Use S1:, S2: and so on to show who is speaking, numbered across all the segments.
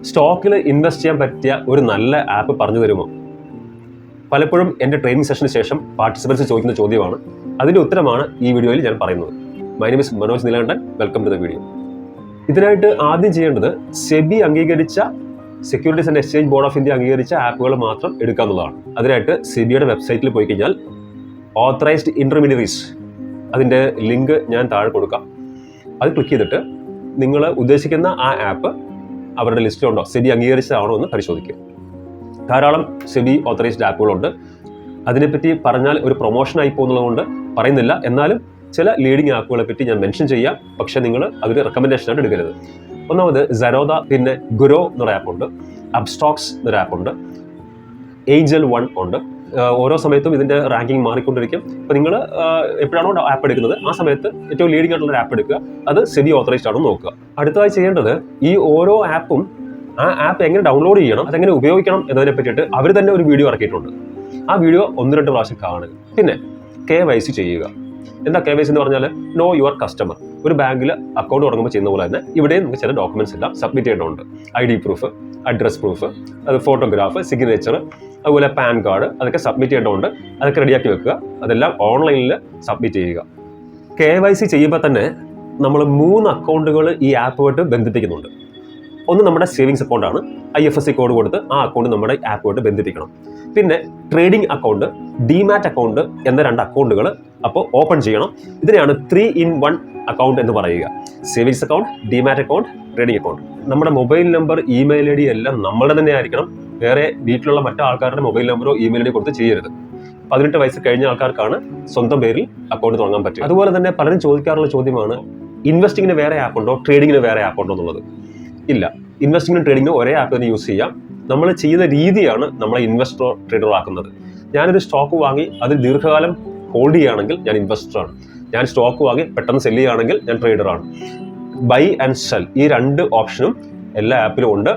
S1: സ്റ്റോക്കിൽ ഇൻവെസ്റ്റ് ചെയ്യാൻ പറ്റിയ ഒരു നല്ല ആപ്പ് പറഞ്ഞു തരുമോ? പലപ്പോഴും എൻ്റെ ട്രെയിനിങ് സെഷന് ശേഷം പാർട്ടിസിപ്പൻസ് ചോദിക്കുന്ന ചോദ്യമാണ്. അതിൻ്റെ ഉത്തരമാണ് ഈ വീഡിയോയിൽ ഞാൻ പറയുന്നത്. My name is Manoj Neelakandan. Welcome to the video. ഇതിനായിട്ട് ആദ്യം ചെയ്യേണ്ടത് സെബി അംഗീകരിച്ച securities and exchange board of India അംഗീകരിച്ച ആപ്പുകൾ മാത്രം എടുക്കാവുന്നതാണ്. അതിനായിട്ട് സെബിയുടെ വെബ്സൈറ്റിൽ പോയി കഴിഞ്ഞാൽ ഓത്തറൈസ്ഡ് ഇൻ്റർമീഡിയറീസ് അതിൻ്റെ ലിങ്ക് ഞാൻ താഴെ കൊടുക്കാം. അത് ക്ലിക്ക് ചെയ്തിട്ട് നിങ്ങൾ ഉദ്ദേശിക്കുന്ന ആ ആപ്പ് അവരുടെ ലിസ്റ്റിലുണ്ടോ, സെബി അംഗീകരിച്ചതാണോ എന്ന് പരിശോധിക്കുക. ധാരാളം സെബി ഓത്തറൈസ്ഡ് ആപ്പുകളുണ്ട്. അതിനെപ്പറ്റി പറഞ്ഞാൽ ഒരു പ്രൊമോഷനായി പോകുന്നതുകൊണ്ട് പറയുന്നില്ല. എന്നാലും ചില ലീഡിങ് ആപ്പുകളെ പറ്റി ഞാൻ മെൻഷൻ ചെയ്യാം. പക്ഷേ നിങ്ങൾ അതൊരു റെക്കമെൻഡേഷനായിട്ട് എടുക്കരുത്. ഒന്നാമത് സരോദ, പിന്നെ ഗുരോ എന്നൊരു ആപ്പുണ്ട്, അബ്സ്റ്റോക്സ് എന്നൊരു ആപ്പുണ്ട്, ഏഞ്ചൽ 1 ഉണ്ട്. ഓരോ സമയത്തും ഇതിൻ്റെ റാങ്കിങ് മാറിക്കൊണ്ടിരിക്കും. അപ്പോൾ നിങ്ങൾ എപ്പോഴാണോ ആപ്പ് എടുക്കുന്നത് ആ സമയത്ത് ഏറ്റവും ലീഡിംഗ് ആയിട്ടുള്ള ആപ്പ് എടുക്കുക. അത് സെബി ഓത്തറൈസ്ഡ് ആണോ നോക്കുക. അടുത്തതായി ചെയ്യേണ്ടത് ഈ ഓരോ ആപ്പും ആ ആപ്പ് എങ്ങനെ ഡൗൺലോഡ് ചെയ്യണം, അതെങ്ങനെ ഉപയോഗിക്കണം എന്നതിനെ പറ്റിയിട്ട് അവർ തന്നെ ഒരു വീഡിയോ ഇറക്കിയിട്ടുണ്ട്. ആ വീഡിയോ 1-2 പ്രാവശ്യം കാണുക. പിന്നെ KYC ചെയ്യുക. എന്താ KYC എന്ന് പറഞ്ഞാൽ നോ യുവർ കസ്റ്റമർ. ഒരു ബാങ്കിൽ അക്കൗണ്ട് തുടങ്ങുമ്പോൾ ചെയ്യുന്ന പോലെ തന്നെ ഇവിടെയും നമുക്ക് ചില ഡോക്യുമെന്റ്സ് എല്ലാം സബ്മിറ്റ് ചെയ്യേണ്ടതുണ്ട്. ID പ്രൂഫ്, അഡ്രസ് പ്രൂഫ്, അത് ഫോട്ടോഗ്രാഫ്, സിഗ്നേച്ചർ, അതുപോലെ പാൻ കാർഡ്, അതൊക്കെ സബ്മിറ്റ് ചെയ്യേണ്ടതുണ്ട്. അതൊക്കെ റെഡിയാക്കി വെക്കുക. അതെല്ലാം ഓൺലൈനിൽ സബ്മിറ്റ് ചെയ്യുക. KYC ചെയ്യുമ്പോൾ തന്നെ നമ്മൾ 3 അക്കൗണ്ടുകൾ ഈ ആപ്പുമായിട്ട് ബന്ധിപ്പിക്കുന്നുണ്ട്. ഒന്ന് നമ്മുടെ സേവിങ്സ് അക്കൗണ്ടാണ്. IFSC കോഡ് കൊടുത്ത് ആ അക്കൗണ്ട് നമ്മുടെ ആപ്പുമായിട്ട് ബന്ധിപ്പിക്കണം. പിന്നെ ട്രേഡിംഗ് അക്കൗണ്ട്, ഡിമാറ്റ് അക്കൗണ്ട് എന്ന 2 അക്കൗണ്ടുകൾ അപ്പോൾ ഓപ്പൺ ചെയ്യണം. ഇതിനെയാണ് 3-in-1 അക്കൗണ്ട് എന്ന് പറയുക. Savings account, demat account, trading account. നമ്മുടെ മൊബൈൽ നമ്പർ, ഇമെയിൽ ID എല്ലാം നമ്മളുടെ തന്നെ ആയിരിക്കണം. വേറെ വീട്ടിലുള്ള മറ്റു ആൾക്കാരുടെ മൊബൈൽ നമ്പറോ ഇമെയിൽ ID കൊടുത്ത് ചെയ്യരുത്. 18 വയസ്സ് കഴിഞ്ഞ ആൾക്കാർക്കാണ് സ്വന്തം പേരിൽ അക്കൗണ്ട് തുടങ്ങാൻ പറ്റും. അതുപോലെ തന്നെ പലരും ചോദിക്കാറുള്ള ചോദ്യമാണ്, ഇൻവെസ്റ്റിങ്ങിന് വേറെ ആപ്പുണ്ടോ, ട്രേഡിങ്ങിന് വേറെ ആപ്പുണ്ടോ എന്നുള്ളത്. ഇല്ല, ഇൻവെസ്റ്റിങ്ങിനും ട്രേഡിങ്ങിനും ഒരേ ആപ്പ് തന്നെ യൂസ് ചെയ്യാം. നമ്മൾ ചെയ്യുന്ന രീതിയാണ് നമ്മളെ ഇൻവെസ്റ്ററോ ട്രേഡറോ ആക്കുന്നത്. ഞാനൊരു സ്റ്റോക്ക് വാങ്ങി അതിൽ ദീർഘകാലം ഹോൾഡ് ചെയ്യുകയാണെങ്കിൽ ഞാൻ ഇൻവെസ്റ്ററാണ്. ഞാൻ സ്റ്റോക്ക് വാങ്ങി പെട്ടെന്ന് സെല് ചെയ്യുകയാണെങ്കിൽ ഞാൻ ട്രേഡറാണ്. ബൈ ആൻഡ് സെൽ, ഈ 2 ഓപ്ഷനും എല്ലാ ആപ്പിലും ഉണ്ട്.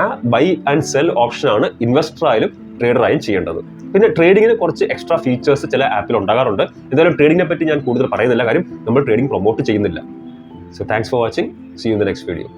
S1: ആ ബൈ ആൻഡ് സെൽ ഓപ്ഷനാണ് ഇൻവെസ്റ്ററായാലും ട്രേഡറായും ചെയ്യേണ്ടത്. പിന്നെ ട്രേഡിങ്ങിന് കുറച്ച് എക്സ്ട്രാ ഫീച്ചേഴ്സ് ചില ആപ്പിൽ ഉണ്ടാകാറുണ്ട്. എന്തായാലും ട്രേഡിങ്ങിനെ പറ്റി ഞാൻ കൂടുതൽ പറയുന്നില്ല, കാര്യം നമ്മൾ ട്രേഡിംഗ് പ്രൊമോട്ട് ചെയ്യുന്നില്ല. So thanks for watching. See you in the next video.